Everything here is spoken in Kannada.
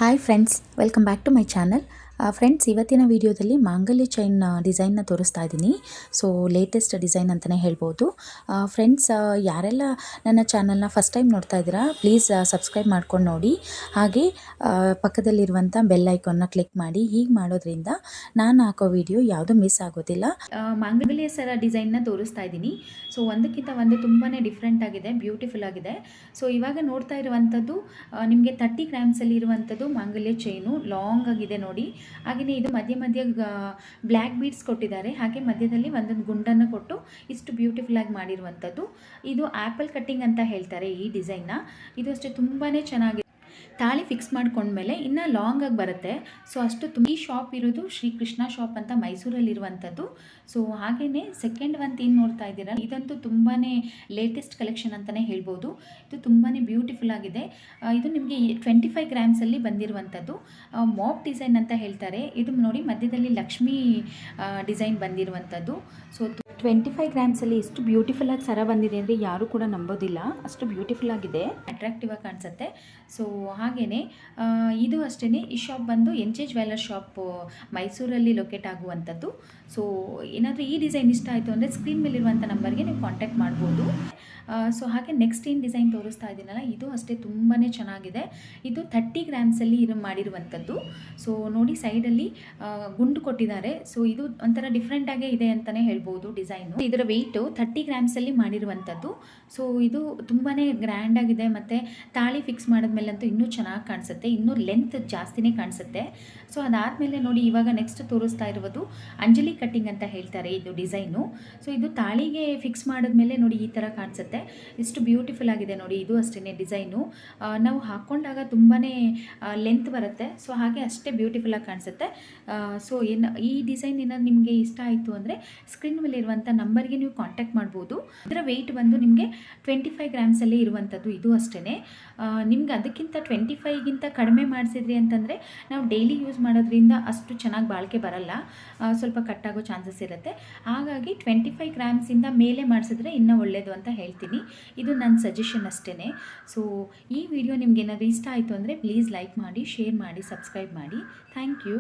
Hi friends, welcome back to my channel. Friends, ಇವತ್ತಿನ ವಿಡಿಯೋದಲ್ಲಿ ಮಾಂಗಲ್ಯ ಚೈನ್ ಡಿಸೈನ್ನ ತೋರಿಸ್ತಾ ಇದ್ದೀನಿ. ಸೊ ಲೇಟೆಸ್ಟ್ ಡಿಸೈನ್ ಅಂತಲೇ ಹೇಳ್ಬೋದು. ಫ್ರೆಂಡ್ಸ್, ಯಾರೆಲ್ಲ ನನ್ನ ಚಾನಲ್ನ ಫಸ್ಟ್ ಟೈಮ್ ನೋಡ್ತಾ ಇದ್ದೀರಾ, ಪ್ಲೀಸ್ ಸಬ್ಸ್ಕ್ರೈಬ್ ಮಾಡ್ಕೊಂಡು ನೋಡಿ. ಹಾಗೆ ಪಕ್ಕದಲ್ಲಿರುವಂಥ ಬೆಲ್ ಐಕಾನ್ನ ಕ್ಲಿಕ್ ಮಾಡಿ. ಹೀಗೆ ಮಾಡೋದ್ರಿಂದ ನಾನು ಹಾಕೋ ವಿಡಿಯೋ ಯಾವುದೂ ಮಿಸ್ ಆಗೋದಿಲ್ಲ. ಮಾಂಗಲ್ಯ ಸರ ಡಿಸೈನ್ನ ತೋರಿಸ್ತಾ ಇದ್ದೀನಿ. ಸೊ ಒಂದಕ್ಕಿಂತ ಒಂದು ತುಂಬಾ ಡಿಫ್ರೆಂಟ್ ಆಗಿದೆ, ಬ್ಯೂಟಿಫುಲ್ ಆಗಿದೆ. ಸೊ ಇವಾಗ ನೋಡ್ತಾ ಇರುವಂಥದ್ದು ನಿಮಗೆ 30 ಗ್ರಾಮ್ಸಲ್ಲಿ ಇರುವಂಥದ್ದು ಮಾಂಗಲ್ಯ ಚೈನು. ಲಾಂಗ್ ಆಗಿದೆ ನೋಡಿ. ಹಾಗೆಯೇ ಇದು ಮಧ್ಯ ಬ್ಲ್ಯಾಕ್ ಬೀಡ್ಸ್ ಕೊಟ್ಟಿದ್ದಾರೆ. ಹಾಗೆ ಮಧ್ಯದಲ್ಲಿ ಒಂದೊಂದು ಗುಂಡನ್ನು ಕೊಟ್ಟು ಇಷ್ಟು ಬ್ಯೂಟಿಫುಲ್ ಆಗಿ ಮಾಡಿರುವಂಥದ್ದು. ಇದು ಆ್ಯಪಲ್ ಕಟ್ಟಿಂಗ್ ಅಂತ ಹೇಳ್ತಾರೆ ಈ ಡಿಸೈನ್ನ. ಇದು ಅಷ್ಟೇ ತುಂಬಾ ಚೆನ್ನಾಗಿದೆ. ತಾಳಿ ಫಿಕ್ಸ್ ಮಾಡ್ಕೊಂಡ್ಮೇಲೆ ಇನ್ನು ಲಾಂಗ್ ಆಗಿ ಬರುತ್ತೆ. ಸೊ ಅಷ್ಟು ಈ ಶಾಪ್ ಇರೋದು ಶ್ರೀ ಕೃಷ್ಣ ಶಾಪ್ ಅಂತ ಮೈಸೂರಲ್ಲಿರುವಂಥದ್ದು. ಸೊ ಹಾಗೆಯೇ ಸೆಕೆಂಡ್ ಒಂದು ಏನು ನೋಡ್ತಾ ಇದ್ದೀರಾ, ಇದಂತೂ ತುಂಬಾ ಲೇಟೆಸ್ಟ್ ಕಲೆಕ್ಷನ್ ಅಂತಲೇ ಹೇಳ್ಬೋದು. ಇದು ತುಂಬಾ ಬ್ಯೂಟಿಫುಲ್ ಆಗಿದೆ. ಇದು ನಿಮಗೆ 25 ಗ್ರಾಮ್ಸಲ್ಲಿ ಬಂದಿರುವಂಥದ್ದು. ಮಾಪ್ ಡಿಸೈನ್ ಅಂತ ಹೇಳ್ತಾರೆ. ಇದು ನೋಡಿ, ಮಧ್ಯದಲ್ಲಿ ಲಕ್ಷ್ಮಿ ಡಿಸೈನ್ ಬಂದಿರುವಂಥದ್ದು. ಸೊ 25 ಗ್ರಾಮ್ಸಲ್ಲಿ ಎಷ್ಟು ಬ್ಯೂಟಿಫುಲ್ ಆಗಿ ಸರ ಬಂದಿದೆ ಅಂದರೆ ಯಾರೂ ಕೂಡ ನಂಬೋದಿಲ್ಲ, ಅಷ್ಟು ಬ್ಯೂಟಿಫುಲ್ ಆಗಿದೆ, ಅಟ್ರಾಕ್ಟಿವ್ ಆಗಿ ಕಾಣಿಸುತ್ತೆ. ಸೊ ಹಾಗೆಯೇ ಇದು ಅಷ್ಟೇ. ಈ ಶಾಪ್ ಬಂದು NJ ಜ್ಯುವೆಲ್ಲರ್ ಶಾಪ್ ಮೈಸೂರಲ್ಲಿ ಲೊಕೇಟ್ ಆಗುವಂಥದ್ದು. ಸೊ ಏನಾದರೂ ಈ ಡಿಸೈನ್ ಇಷ್ಟ ಆಯಿತು ಅಂದರೆ ಸ್ಕ್ರೀನ್ ಮೇಲಿರುವಂಥ ನಂಬರ್ಗೆ ನೀವು ಕಾಂಟ್ಯಾಕ್ಟ್ ಮಾಡ್ಬೋದು. ಸೊ ಹಾಗೆ ನೆಕ್ಸ್ಟ್ ಏನು ಡಿಸೈನ್ ತೋರಿಸ್ತಾ ಇದ್ದೀನಲ್ಲ, ಇದು ಅಷ್ಟೇ ತುಂಬಾ ಚೆನ್ನಾಗಿದೆ. ಇದು 30 ಗ್ರಾಮ್ಸಲ್ಲಿ ಮಾಡಿರುವಂಥದ್ದು. ಸೊ ನೋಡಿ, ಸೈಡಲ್ಲಿ ಗುಂಡು ಕೊಟ್ಟಿದ್ದಾರೆ. ಸೊ ಇದು ಒಂಥರ ಡಿಫ್ರೆಂಟಾಗೇ ಇದೆ ಅಂತಲೇ ಹೇಳ್ಬೋದು ಡಿಸೈನು. ಇದರ ವೆಯ್ಟು 30 ಗ್ರಾಮ್ಸಲ್ಲಿ ಮಾಡಿರುವಂಥದ್ದು. ಸೊ ಇದು ತುಂಬಾ ಗ್ರ್ಯಾಂಡಾಗಿದೆ. ಮತ್ತು ತಾಳಿ ಫಿಕ್ಸ್ ಮಾಡಿದ್ಮೇಲಂತೂ ಇನ್ನೂ ಚೆನ್ನಾಗಿ ಕಾಣಿಸುತ್ತೆ, ಇನ್ನೂ ಲೆಂತ್ ಜಾಸ್ತಿನೇ ಕಾಣಿಸುತ್ತೆ. ಸೊ ಅದಾದಮೇಲೆ ನೋಡಿ, ಇವಾಗ ನೆಕ್ಸ್ಟ್ ತೋರಿಸ್ತಾ ಇರುವುದು ಅಂಜಲಿ ಕಟ್ಟಿಂಗ್ ಅಂತ ಹೇಳ್ತಾರೆ ಇದು ಡಿಸೈನು. ಸೊ ಇದು ತಾಳಿಗೆ ಫಿಕ್ಸ್ ಮಾಡಿದ್ಮೇಲೆ ನೋಡಿ ಈ ಥರ ಕಾಣಿಸುತ್ತೆ. ಎಷ್ಟು ಬ್ಯೂಟಿಫುಲ್ ಆಗಿದೆ ನೋಡಿ. ಇದು ಅಷ್ಟೇ ಡಿಸೈನು. ನಾವು ಹಾಕ್ಕೊಂಡಾಗ ತುಂಬಾ ಲೆಂತ್ ಬರುತ್ತೆ. ಸೊ ಹಾಗೆ ಅಷ್ಟೇ ಬ್ಯೂಟಿಫುಲ್ಲಾಗಿ ಕಾಣಿಸುತ್ತೆ. ಸೊ ಈ ಡಿಸೈನ್ ಏನಾದ್ರು ನಿಮಗೆ ಇಷ್ಟ ಆಯಿತು ಅಂದರೆ ಸ್ಕ್ರೀನ್ ಮೇಲೆ ಇರುವಂಥ ನಂಬರ್ಗೆ ನೀವು ಕಾಂಟ್ಯಾಕ್ಟ್ ಮಾಡ್ಬೋದು. ಇದರ ವೆಯ್ಟ್ ಬಂದು ನಿಮಗೆ 25 ಗ್ರಾಮ್ಸಲ್ಲೇ ಇರುವಂಥದ್ದು. ಇದು ಅಷ್ಟೇ. ನಿಮ್ಗೆ ಅದಕ್ಕಿಂತ 25ಗಿಂತ ಕಡಿಮೆ ಮಾಡಿಸಿದ್ರಿ ಅಂತಂದರೆ ನಾವು ಡೈಲಿ ಯೂಸ್ ಮಾಡೋದ್ರಿಂದ ಅಷ್ಟು ಚೆನ್ನಾಗಿ ಬಾಳಿಕೆ ಬರಲ್ಲ, ಸ್ವಲ್ಪ ಕಟ್ಟಾಗೋ ಚಾನ್ಸಸ್ ಇರುತ್ತೆ. ಹಾಗಾಗಿ 25 ಗ್ರಾಮ್ಸಿಂದ ಮೇಲೆ ಮಾಡಿಸಿದ್ರೆ ಇನ್ನೂ ಒಳ್ಳೆಯದು ಅಂತ ಹೇಳ್ತೀನಿ. ಇದು ನನ್ನ ಸಜೆಷನ್ ಅಷ್ಟೇ. ಸೊ ಈ ವಿಡಿಯೋ ನಿಮ್ಗೆ ಏನಾದರೂ ಇಷ್ಟ ಆಯಿತು ಅಂದರೆ ಪ್ಲೀಸ್ ಲೈಕ್ ಮಾಡಿ, ಶೇರ್ ಮಾಡಿ, ಸಬ್ಸ್ಕ್ರೈಬ್ ಮಾಡಿ. Thank you.